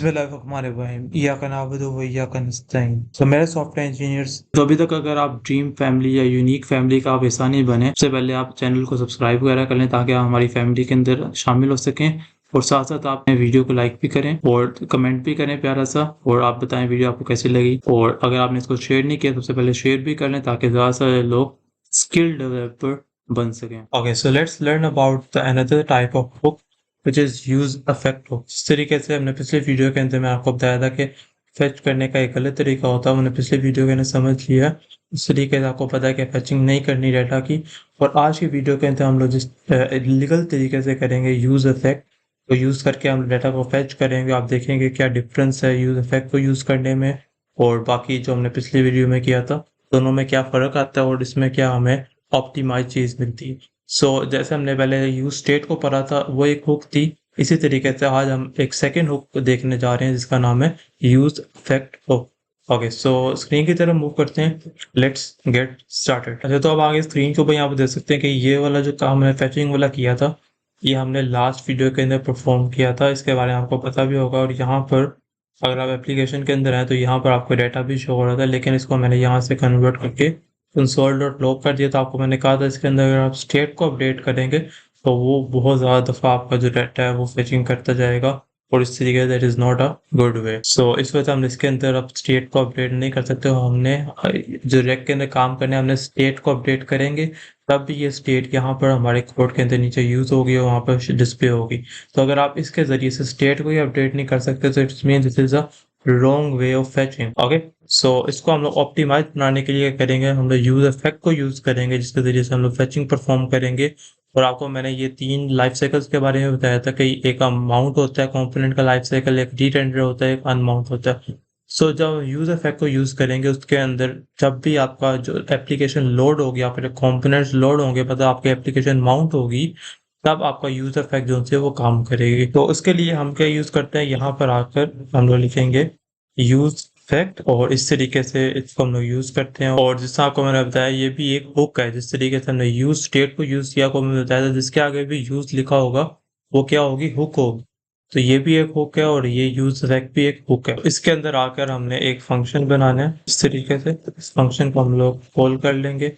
बिस्मिल्लाहिर्रहमानिर्रहीम इय्याका नअबुदु व इय्याका नस्तईन। तो मेरे सॉफ्टवेयर इंजीनियर्स, तो अभी तक अगर आप ड्रीम फैमिली या यूनिक फैमिली का आप हिस्सा नहीं बने, सबसे पहले आप चैनल को सब्सक्राइब वगैरह कर लें ताकि आप हमारी फैमिली के अंदर शामिल हो सकें। और साथ साथ आप वीडियो को लाइक भी करें और कमेंट भी करें प्यारा सा, और आप बताएं वीडियो आपको कैसी लगी। और अगर आपने इसको शेयर नहीं किया तो सबसे पहले शेयर भी कर लें ताकि ज़्यादा से ज़्यादा लोग स्किल डेवलपर बन सकें। Okay, so let's learn about the another type of hook which is use affect hook. जिस तरीके से हमने पिछले वीडियो के अंदर मैं आपको बताया था कि फेच करने का एक गलत तरीका होता है, हमने पिछले वीडियो के अंदर समझ लिया। उस तरीके से आपको पता है कि फेचिंग नहीं करनी डाटा की। और आज की वीडियो के अंदर हम लोग जिस लीगल तरीके से करेंगे यूज इफेक्ट, तो यूज़ करके हम डाटा को फेच करेंगे। आप देखेंगे क्या डिफरेंस है यूज इफेक्ट को यूज़ करने में और बाकी जो हमने पिछली वीडियो में किया था, दोनों में क्या फ़र्क आता है और इसमें क्या हमें ऑप्टिमाइज चीज़ मिलती है। सो जैसे हमने पहले यूज स्टेट को पढ़ा था, वो एक हुक थी। इसी तरीके से आज हम एक सेकेंड हुक देखने जा रहे हैं जिसका नाम है यूज इफेक्ट हुक। ओके, सो स्क्रीन की तरफ मूव करते हैं। Let's get started. अच्छा, तो अब आगे स्क्रीन के ऊपर यहाँ पर देख सकते हैं कि ये वाला जो काम हमने फैचिंग वाला किया था, ये हमने लास्ट वीडियो के अंदर परफॉर्म किया था। इसके बारे में आपको पता भी होगा। और यहाँ पर अगर आप एप्लीकेशन के अंदर हैं तो यहाँ पर आपको डाटा भी शो हो रहा था, लेकिन इसको मैंने यहाँ से कन्वर्ट करके console.log कर दिया। तो आपको मैंने कहा था इसके अंदर अगर आप स्टेट को अपडेट करेंगे तो वो बहुत ज़्यादा दफ़ा आपका जो डाटा है वो फेचिंग करता जाएगा, और इस तरीके से that is not a good way. So इस वजह से हम इसके अंदर अब स्टेट को अपडेट नहीं कर सकते। हमने जो रैक के अंदर काम करने हमने स्टेट को अपडेट करेंगे, तब भी ये स्टेट यहाँ पर हमारे कोड के अंदर नीचे यूज़ होगी और वहाँ पर डिस्प्ले होगी। तो अगर आप इसके ज़रिए से स्टेट को ही अपडेट नहीं कर सकते तो it's mean this is a wrong way of fetching. Okay, so इसको हम लोग ऑप्टिमाइज बनाने के लिए करेंगे, हम लोग यूज इफेक्ट को यूज़ करेंगे जिसके ज़रिए से हम लोग फेचिंग परफॉर्म करेंगे। और आपको मैंने ये 3 लाइफ साइकिल्स के बारे में बताया था कि एक माउंट होता है कंपोनेंट का लाइफ साइकिल, एक रीटेंडर होता है, एक अनमाउंट होता है। सो जब यूज इफेक्ट को यूज़ करेंगे उसके अंदर जब भी आपका जो एप्लीकेशन लोड होगी, आपके कंपोनेंट्स लोड होंगे, मतलब आपकी एप्लीकेशन माउंट होगी, तब आपका यूज इफेक्ट जो है वो काम करेगी। तो उसके लिए हम क्या यूज़ करते हैं, यहाँ पर आकर हम लोग लिखेंगे यूज इफेक्ट, और इस तरीके से इसको हम लोग यूज करते हैं। और जैसा आपको मैंने बताया ये भी एक हुक है। जिस तरीके से हमने यूज स्टेट को यूज किया, को मैंने बताया था जिसके आगे भी यूज लिखा होगा वो क्या होगी, हुक होगी। तो ये भी एक हुक है और ये यूज इफेक्ट भी एक हुक है। इसके अंदर आकर हमने एक फंक्शन बनाना है इस तरीके से। इस फंक्शन को हम लोग कॉल कर लेंगे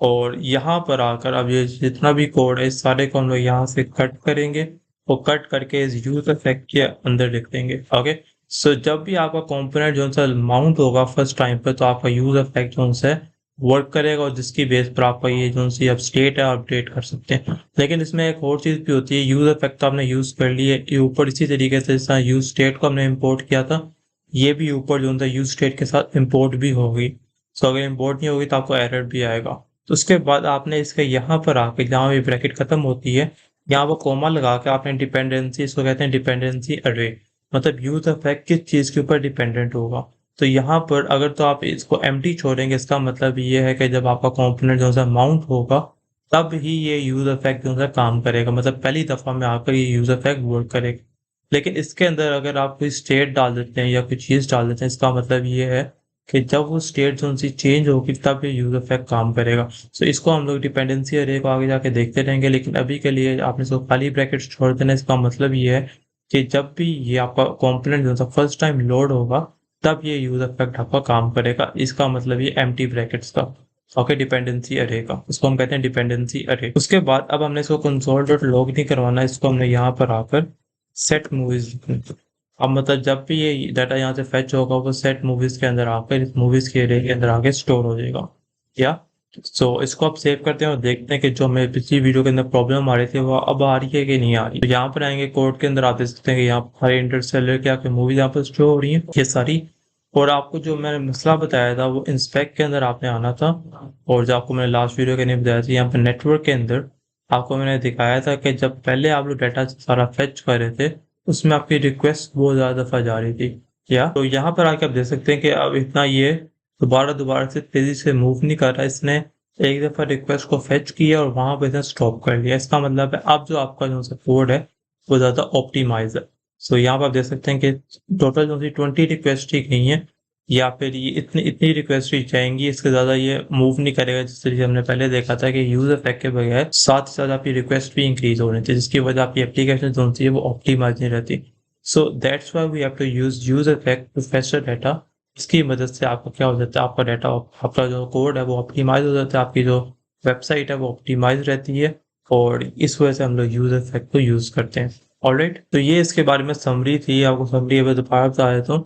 और यहाँ पर आकर अब ये जितना भी कोड है इस सारे को हम लोग यहाँ से कट करेंगे और कट करके इस यूज इफेक्ट के अंदर लिख देंगे। ओके, सो जब भी आपका कंपोनेंट जो सा माउंट होगा फर्स्ट टाइम पे, तो आपका यूज इफेक्ट जो है वर्क करेगा और जिसकी बेस पर आपका ये जो सी अब स्टेट है अपडेट कर सकते हैं। लेकिन इसमें एक और चीज़ भी होती है, यूज इफेक्ट तो आपने यूज़ कर लिए, ये ऊपर इसी तरीके से जैसा यूज स्टेट को हमने इम्पोर्ट किया था, ये भी ऊपर जो यूज स्टेट के साथ इम्पोर्ट भी होगी। सो अगर इम्पोर्ट नहीं होगी तो आपको एरर भी आएगा। तो उसके बाद आपने इसके यहाँ पर आके जहाँ भी ब्रैकेट खत्म होती है, यहाँ पर कोमा लगा के आपने डिपेंडेंसी, इसको कहते हैं डिपेंडेंसी अरे, मतलब यूज इफेक्ट किस चीज़ के ऊपर डिपेंडेंट होगा। तो यहाँ पर अगर तो आप इसको एम्प्टी छोड़ेंगे, इसका मतलब ये है कि जब आपका कंपोनेंट जो है माउंट होगा तब ही ये यूज इफेक्ट जो है काम करेगा, मतलब पहली दफ़ा में आकर ये यूज इफेक्ट वर्क करेगा। लेकिन इसके अंदर अगर आप कोई स्टेट डाल देते हैं या कोई चीज़ डाल देते हैं, इसका मतलब ये है कि जब वो स्टेट जो सी चेंज होगी तब ये यूज इफेक्ट काम करेगा। सो इसको हम लोग डिपेंडेंसी अरे को आगे जाके देखते रहेंगे, लेकिन अभी के लिए आपने इसको खाली ब्रैकेट छोड़ देना। इसका मतलब ये है कि जब भी ये आपका कंपोनेंट जो सा फर्स्ट टाइम लोड होगा तब ये यूज इफेक्ट आपका काम करेगा। इसका मतलब ये एम्प्टी ब्रैकेट्स का। ओके, डिपेंडेंसी अरे का, इसको हम कहते हैं डिपेंडेंसी अरे। उसके बाद अब हमने इसको console.log नहीं करवाना, इसको हमने यहाँ पर आकर सेट मूवीज लिखना। अब मतलब जब भी ये डाटा यहाँ से फेच होगा वो सेट मूवीज के अंदर आकर इस मूवीज के एरे के अंदर आके स्टोर हो जाएगा। या इसको आप सेव करते हैं और देखते हैं कि जो हमें पिछली वीडियो के अंदर प्रॉब्लम आ रही थी वो अब आ रही है कि नहीं आ रही। तो यहाँ पर आएंगे कोड के अंदर, आप देख सकते हैं कि यहाँ पर इंटरस्टेलर के आके मूवीज यहाँ पर स्टोर हो रही है ये सारी। और आपको जो मैंने मसला बताया था वो इंस्पेक्ट के अंदर आपने आना था, और जो आपको मैंने लास्ट वीडियो के अंदर बताया था यहाँ पर नेटवर्क के अंदर आपको मैंने दिखाया था कि जब पहले आप लोग डाटा सारा फेच कर रहे थे उसमें आपकी रिक्वेस्ट बहुत ज़्यादा दफ़ा जा रही थी। या तो यहाँ पर आके आप देख सकते हैं कि अब इतना ये दोबारा से तेज़ी से मूव नहीं कर रहा। इसने एक दफ़ा रिक्वेस्ट को फेच किया और वहाँ पर इसने स्टॉप कर लिया। इसका मतलब है अब जो आपका जो सा कोड है वो ज़्यादा ऑप्टिमाइज है। सो यहाँ पर आप देख सकते हैं कि टोटल जो सी 20 रिक्वेस्ट ठीक नहीं है, या फिर ये इतनी इतनी रिक्वेस्ट ही जाएंगी, इसके ज़्यादा ये मूव नहीं करेगा। जिस तरीके हमने पहले देखा था कि यूज़ इफेक्ट के बगैर साथ ही साथ आपकी रिक्वेस्ट भी इंक्रीज हो रही थी, जिसकी वजह आपकी एप्लीकेशन जो सी है वो ऑप्टिमाइज नहीं रहती। So that's why we have to use effect to fetch the data. इसकी मदद से आपका क्या हो जाता है, आपका डाटा, आपका जो कोड है वो ऑप्टिमाइज हो जाता है, आपकी जो वेबसाइट है वो ऑप्टिमाइज रहती है, और इस वजह से हम लोग यूज इफेक्ट को यूज करते हैं। ऑलराइट, तो ये इसके बारे में समरी थी। आपको समरी अभी दोबारा बता देता हूँ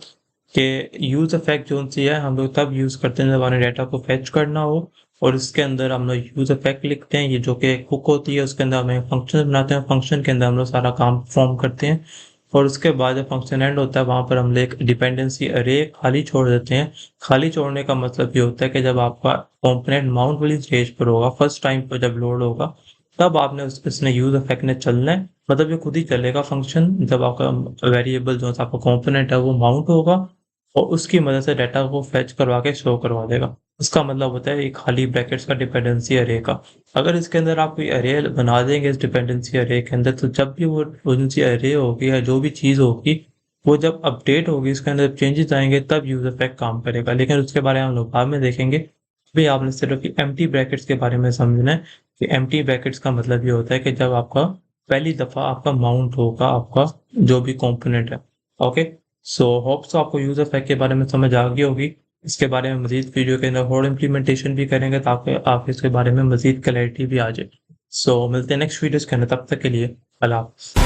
कि यूज इफेक्ट जो सी है हम लोग तब यूज करते हैं जब हमारे डाटा को फेच करना हो, और इसके अंदर हम लोग यूज इफेक्ट लिखते हैं, ये जो कि एक हुक होती है, उसके अंदर हमें फंक्शन बनाते हैं, फंक्शन के अंदर हम लोग सारा काम परफॉर्म करते हैं, और उसके बाद जब फंक्शन एंड होता है वहां पर हम लोग एक डिपेंडेंसी अरे खाली छोड़ देते हैं। खाली छोड़ने का मतलब ये होता है कि जब आपका कंपोनेंट माउंट वाली स्टेज पर होगा, फर्स्ट टाइम पर जब लोड होगा, तब आपने इसने यूज इफेक्ट ने चलना है, मतलब ये खुद ही चलेगा फंक्शन जब आपका वेरिएबल जो आपका कंपोनेंट है वो माउंट होगा, और उसकी मदद से डाटा को फेच करवा के शो करवा देगा। उसका मतलब होता है एक खाली ब्रैकेट्स का डिपेंडेंसी अरे का। अगर इसके अंदर आप कोई अरे बना देंगे इस डिपेंडेंसी अरे के अंदर, तो जब भी वो सी अरे होगी या जो भी चीज़ होगी, वो जब अपडेट होगी, इसके अंदर चेंजेस आएंगे, तब यूज इफेक्ट काम करेगा। लेकिन उसके बारे में हम लोग बाद में देखेंगे। अभी आपने सिर्फ एम्प्टी ब्रैकेट्स के बारे में समझना है कि एम्प्टी ब्रैकेट्स का मतलब ये होता है कि जब आपका पहली दफा आपका माउंट होगा आपका जो भी कंपोनेंट है। ओके, सो होप सो आपको यूज इफेक्ट के बारे में समझ आ गई होगी। इसके बारे में मजीद वीडियो के अंदर और इम्प्लीमेंटेशन भी करेंगे ताकि आप इसके बारे में मजीद क्लैरिटी भी आ जाए। सो मिलते हैं नेक्स्ट वीडियोस के अंदर, तब तक के लिए अल्लाह हाफ़िज़।